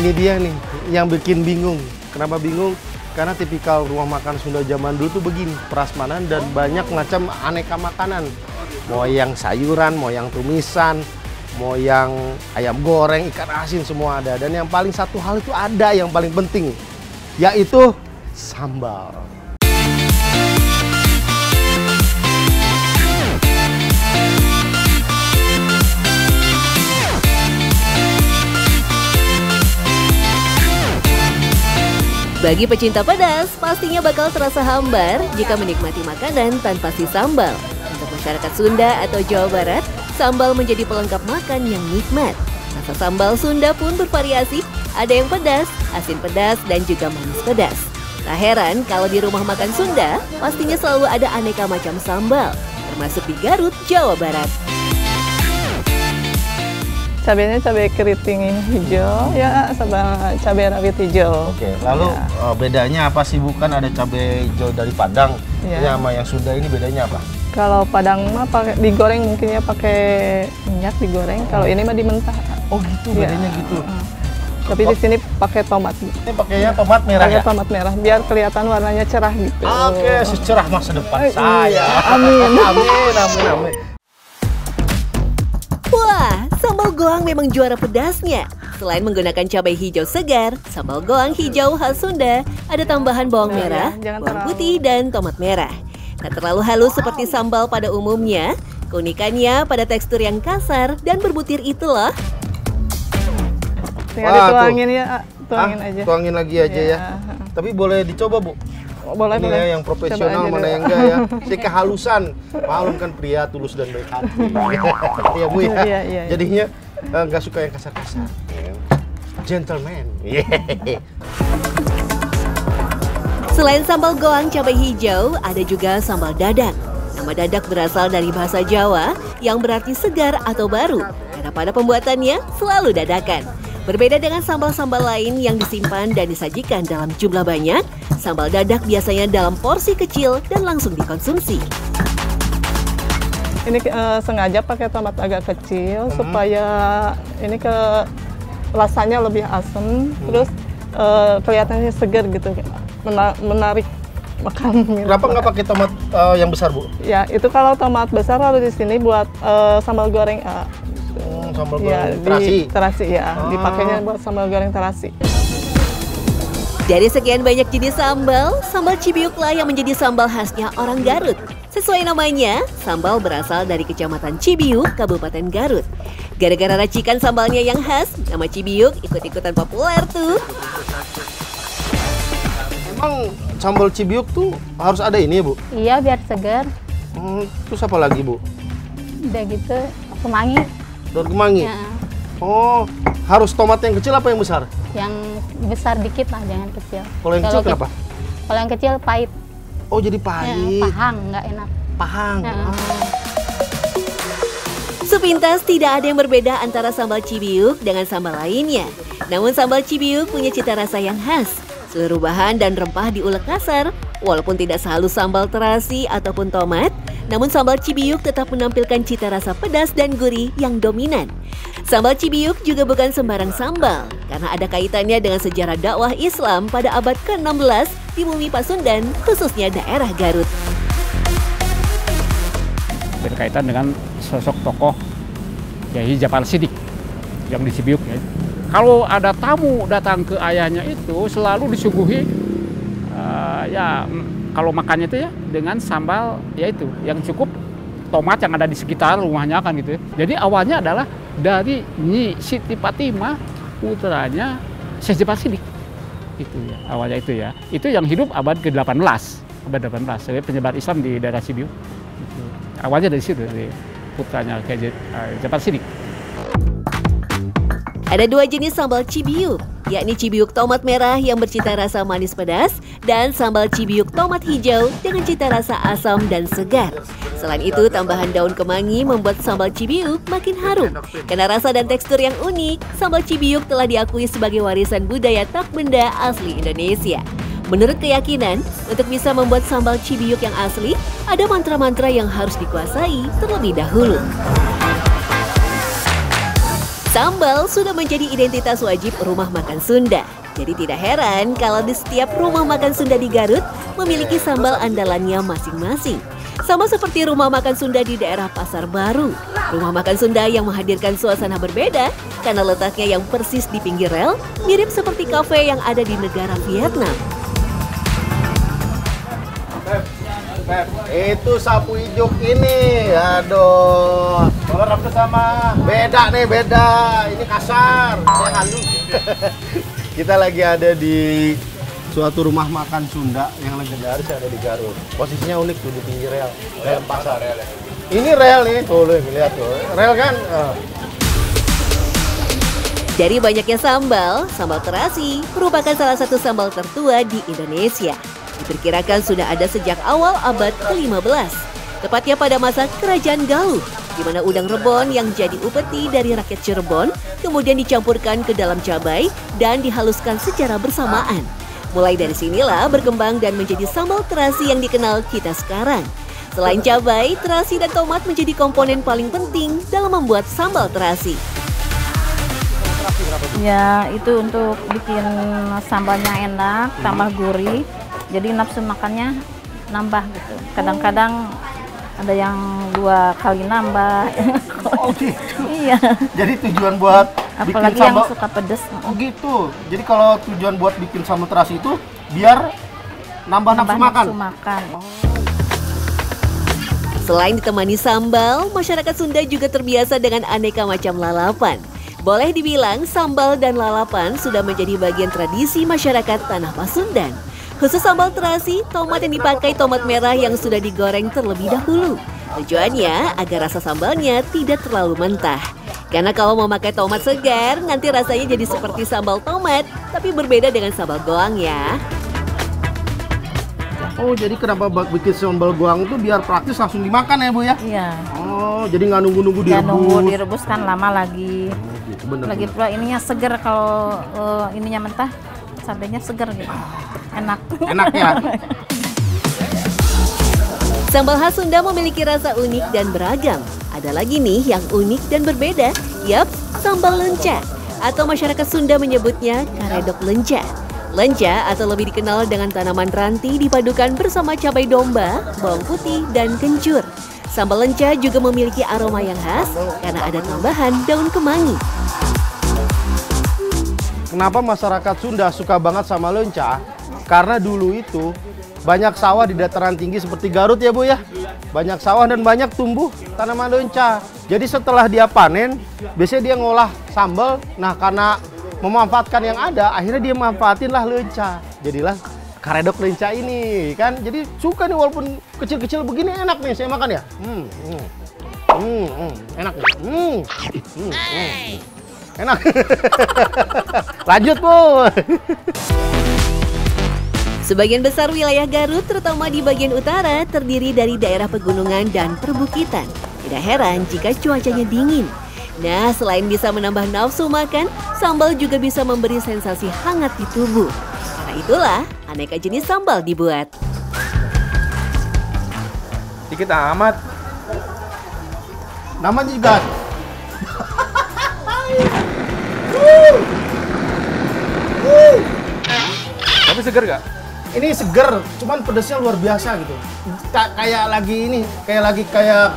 Ini dia nih yang bikin bingung. Kenapa bingung? Karena tipikal rumah makan Sunda zaman dulu tuh begini, prasmanan dan banyak macam aneka makanan. Mau yang sayuran, mau yang tumisan, mau yang ayam goreng, ikan asin, semua ada. Dan yang paling satu hal itu ada yang paling penting, yaitu sambal. Bagi pecinta pedas, pastinya bakal terasa hambar jika menikmati makanan tanpa si sambal. Untuk masyarakat Sunda atau Jawa Barat, sambal menjadi pelengkap makan yang nikmat. Rasa sambal Sunda pun bervariasi, ada yang pedas, asin pedas, dan juga manis pedas. Tak heran kalau di rumah makan Sunda, pastinya selalu ada aneka macam sambal, termasuk di Garut, Jawa Barat. Cabenya cabai keriting hijau, ya sama cabai rawit hijau. Oke, lalu ya. Bedanya apa sih? Bukan ada cabai hijau dari Padang, ya. Sama yang Sunda ini bedanya apa? Kalau Padang mah pakai digoreng, mungkin ya pakai minyak digoreng. Kalau ini mah dimentah. Oh gitu, bedanya gitu. Tapi di sini pakai tomat. Ini pakainya tomat merah pakai ya? tomat merah, biar kelihatan warnanya cerah gitu. Oke, secerah masa depan saya. Amin. Amin, amin, amin. Wah, sambal goang memang juara pedasnya. Selain menggunakan cabai hijau segar, sambal goang hijau khas Sunda ada tambahan bawang merah, bawang putih, dan tomat merah. Tak terlalu halus seperti sambal pada umumnya, keunikannya pada tekstur yang kasar dan berbutir itu loh. Tinggal dituangin ya, tuangin aja. Tuangin lagi aja ya. Tapi boleh dicoba, Bu? Boleh, ini boleh. Ya, yang profesional, mana yang enggak ya. Si kehalusan. Maklum kan pria tulus dan baik hati. Iya, Bu ya. Iya. Jadinya nggak suka yang kasar-kasar. Gentleman. Selain sambal goang cabai hijau, ada juga sambal dadak. Nama dadak berasal dari bahasa Jawa yang berarti segar atau baru. Karena pada pembuatannya selalu dadakan. Berbeda dengan sambal-sambal lain yang disimpan dan disajikan dalam jumlah banyak, sambal dadak biasanya dalam porsi kecil dan langsung dikonsumsi. Ini sengaja pakai tomat agak kecil supaya ini rasanya lebih asam, terus kelihatannya segar gitu, menarik makan. Kenapa nggak pakai tomat yang besar, Bu? Ya, itu kalau tomat besar lalu di sini buat sambal goreng. Sambal ya, goreng terasi ya, dipakainya buat sambal goreng terasi. Dari sekian banyak jenis sambal Cibiuklah yang menjadi sambal khasnya orang Garut. Sesuai namanya, sambal berasal dari Kecamatan Cibiuk, Kabupaten Garut. Gara-gara racikan sambalnya yang khas, nama Cibiuk ikut-ikutan populer tuh. Emang sambal Cibiuk tuh harus ada ini ya, Bu? Iya, biar segar. Terus apa lagi, Bu? Udah gitu, kemangi. Daun kemangi? Ya. Oh, harus tomat yang kecil apa yang besar? Yang besar dikit lah, jangan kecil. Kalau yang kecil kenapa? Kalau yang kecil pahit. Oh, jadi pahit. Ya, pahang, nggak enak. Pahang. Ya. Sepintas tidak ada yang berbeda antara sambal Cibiuk dengan sambal lainnya. Namun sambal Cibiuk punya cita rasa yang khas. Seluruh bahan dan rempah diulek kasar, walaupun tidak sehalus sambal terasi ataupun tomat, namun sambal Cibiuk tetap menampilkan cita rasa pedas dan gurih yang dominan. Sambal Cibiuk juga bukan sembarang sambal, karena ada kaitannya dengan sejarah dakwah Islam pada abad ke-16 di bumi Pasundan, khususnya daerah Garut. Berkaitan dengan sosok tokoh Kiai Jafar Siddiq yang di Cibiuk ya. Kalau ada tamu datang ke ayahnya itu selalu disuguhi kalau makannya itu ya dengan sambal yaitu yang cukup tomat yang ada di sekitar rumahnya kan gitu. Jadi awalnya adalah dari Nyi Siti Fatimah putranya Syekh Jafar Siddiq. Itu ya, awalnya itu ya. Itu yang hidup abad ke-18, abad 18 sebagai penyebar Islam di daerah Cibiuk. Gitu. Awalnya dari situ, dari putranya Kiai Jafar Siddiq. Ada dua jenis sambal Cibiuk, yakni Cibiuk tomat merah yang bercita rasa manis pedas dan sambal Cibiuk tomat hijau dengan cita rasa asam dan segar. Selain itu, tambahan daun kemangi membuat sambal Cibiuk makin harum. Karena rasa dan tekstur yang unik, sambal Cibiuk telah diakui sebagai warisan budaya tak benda asli Indonesia. Menurut keyakinan, untuk bisa membuat sambal Cibiuk yang asli, ada mantra-mantra yang harus dikuasai terlebih dahulu. Sambal sudah menjadi identitas wajib rumah makan Sunda. Jadi tidak heran kalau di setiap rumah makan Sunda di Garut memiliki sambal andalannya masing-masing. Sama seperti rumah makan Sunda di daerah Pasar Baru. Rumah makan Sunda yang menghadirkan suasana berbeda karena letaknya yang persis di pinggir rel, mirip seperti kafe yang ada di negara Vietnam. Itu sapu ijuk ini, aduh. Kalau rambut sama beda nih, beda. Ini kasar, saya halus. Kita lagi ada di suatu rumah makan Sunda yang legendaris ada di Garut. Posisinya unik tuh di pinggir rel pasar. Ini rel nih, tuh lihat tuh, rel kan. Dari banyaknya sambal terasi merupakan salah satu sambal tertua di Indonesia. Diperkirakan sudah ada sejak awal abad ke-15, tepatnya pada masa Kerajaan Galuh, di mana udang rebon yang jadi upeti dari rakyat Cirebon kemudian dicampurkan ke dalam cabai dan dihaluskan secara bersamaan. Mulai dari sinilah berkembang dan menjadi sambal terasi yang dikenal kita sekarang. Selain cabai, terasi dan tomat menjadi komponen paling penting dalam membuat sambal terasi. Ya, itu untuk bikin sambalnya enak, tambah gurih. Jadi nafsu makannya nambah gitu. Kadang-kadang ada yang 2 kali nambah. Oh gitu? Iya. Jadi tujuan buat Apalagi bikin yang sambal, suka pedes. oh gitu. Jadi kalau tujuan buat bikin sambal terasi itu biar nambah nafsu makan. Selain ditemani sambal, masyarakat Sunda juga terbiasa dengan aneka macam lalapan. Boleh dibilang sambal dan lalapan sudah menjadi bagian tradisi masyarakat Tanah Pasundan. Khusus sambal terasi, tomat yang dipakai tomat merah yang sudah digoreng terlebih dahulu. Tujuannya agar rasa sambalnya tidak terlalu mentah. Karena kalau mau pakai tomat segar, nanti rasanya jadi seperti sambal tomat, tapi berbeda dengan sambal goang ya. Oh, jadi kenapa bikin sambal goang itu biar praktis langsung dimakan ya, Bu ya? Iya. Oh, jadi nggak nunggu-nunggu Ya direbus. nunggu direbus kan lama lagi. Oh, gitu, bener, Lagi bener. pula ininya seger, kalau ininya mentah, cabainya seger gitu. Enak. Enak ya? Sambal khas Sunda memiliki rasa unik dan beragam. Ada lagi nih yang unik dan berbeda. Yap, sambal lenca. Atau masyarakat Sunda menyebutnya karedok lenca. Lenca atau lebih dikenal dengan tanaman ranti dipadukan bersama cabai domba, bawang putih, dan kencur. Sambal lenca juga memiliki aroma yang khas karena ada tambahan daun kemangi. Kenapa masyarakat Sunda suka banget sama lenca? Karena dulu itu banyak sawah di dataran tinggi seperti Garut ya, Bu ya. Banyak sawah dan banyak tumbuh tanaman lenca. Jadi setelah dia panen, biasanya dia ngolah sambal. Nah, karena memanfaatkan yang ada, akhirnya dia manfaatinlah lenca. Jadilah karedok lenca ini kan. Jadi suka nih, walaupun kecil-kecil begini enak nih saya makan ya. Enak nih. Enak. Lanjut, Bu. Sebagian besar wilayah Garut, terutama di bagian utara, terdiri dari daerah pegunungan dan perbukitan. Tidak heran jika cuacanya dingin. Nah, selain bisa menambah nafsu makan, sambal juga bisa memberi sensasi hangat di tubuh. Karena itulah, aneka jenis sambal dibuat. Dikit amat. Namanya juga. Tapi seger gak? Ini seger, cuman pedesnya luar biasa gitu. Kayak lagi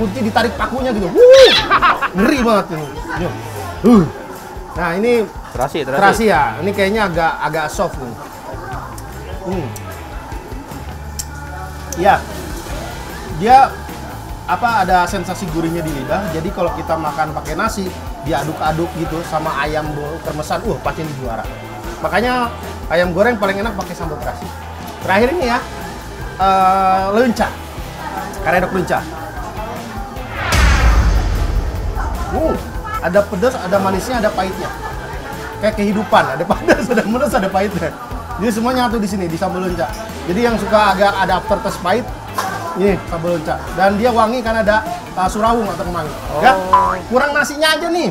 kunti ditarik pakunya gitu. Ngeri banget ini. Nah, ini terasi ya. Ini kayaknya agak soft nih. Ya. Dia ada sensasi gurihnya di lidah. Jadi kalau kita makan pakai nasi, diaduk-aduk gitu sama ayam kermesan, pasti ini juara. Makanya ayam goreng paling enak pakai sambal terasi. Terakhir ini ya, lenca, karedok lenca. Ada pedas, ada manisnya, ada pahitnya. Kayak kehidupan, ada panas, ada manis, ada pahitnya. Jadi semuanya nyatu di sini, di sambal lenca. Jadi yang suka agak ada aftertaste pahit, ini sambal lenca. Dan dia wangi karena ada surawung atau kemangi. Ya, kurang nasinya aja nih.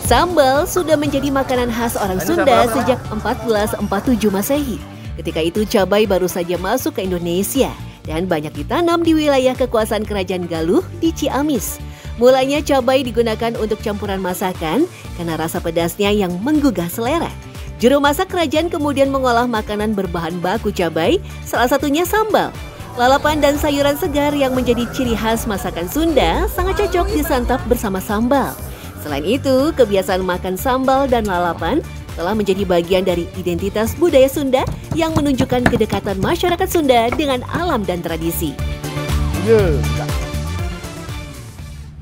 Sambal sudah menjadi makanan khas orang Sunda sejak 1447 Masehi. Ketika itu cabai baru saja masuk ke Indonesia dan banyak ditanam di wilayah kekuasaan Kerajaan Galuh di Ciamis. Mulanya cabai digunakan untuk campuran masakan karena rasa pedasnya yang menggugah selera. Juru masak kerajaan kemudian mengolah makanan berbahan baku cabai, salah satunya sambal. Lalapan dan sayuran segar yang menjadi ciri khas masakan Sunda sangat cocok disantap bersama sambal. Selain itu, kebiasaan makan sambal dan lalapan telah menjadi bagian dari identitas budaya Sunda yang menunjukkan kedekatan masyarakat Sunda dengan alam dan tradisi. Yeah.